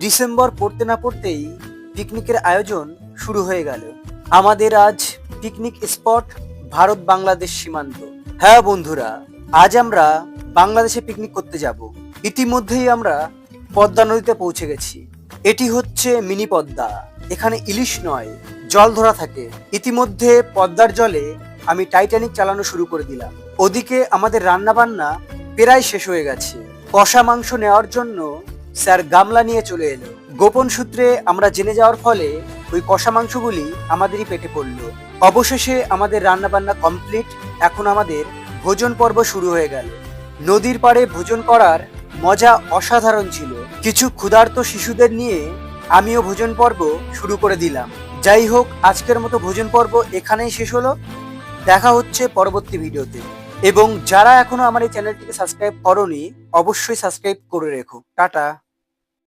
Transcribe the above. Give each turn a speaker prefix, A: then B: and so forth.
A: December পড়তে না পড়তেই পিকনিকের আয়োজন শুরু হয়ে গেল। আমাদের আজ পিকনিক স্পট ভারত বাংলাদেশ সীমান্ত। হ্যাঁ বন্ধুরা, আজ আমরা বাংলাদেশে পিকনিক করতে যাব। ইতিমধ্যেই আমরা পদ্মা নদীতে পৌঁছে গেছি। এটি হচ্ছে মিনি পদ্মা। এখানে ইলিশ নয়, জল ধরা থাকে। ইতিমধ্যে পদ্মার জলে আমি টাইটানিক চালানো শুরু করে দিলাম। ওদিকে আমাদের রান্না বান্না প্রায় শেষ হয়ে গেছে। কষা মাংস নেওয়ার জন্য স্যার গামলা নিয়ে চলে এলো। গোপন সূত্রে আমরা জেনে যাওয়ার ফলে ওই কষা মাংসগুলি আমাদেরই পেটে পড়লো। অবশেষে আমাদের রান্না বান্না কমপ্লিট। এখন আমাদের ভোজন পর্ব শুরু হয়ে গেল। নদীর পাড়ে ভোজন করার মজা অসাধারণ ছিল। কিছু ক্ষুধার্ত শিশুদের নিয়ে আমিও ভোজন পর্ব শুরু করে দিলাম। যাই হোক, আজকের মতো ভোজন পর্ব এখানেই শেষ হলো। দেখা হচ্ছে পরবর্তী ভিডিওতে। এবং যারা এখনো আমার এই চ্যানেলটিকে সাবস্ক্রাইব করোনি, অবশ্যই সাবস্ক্রাইব করে রেখো। টাটা।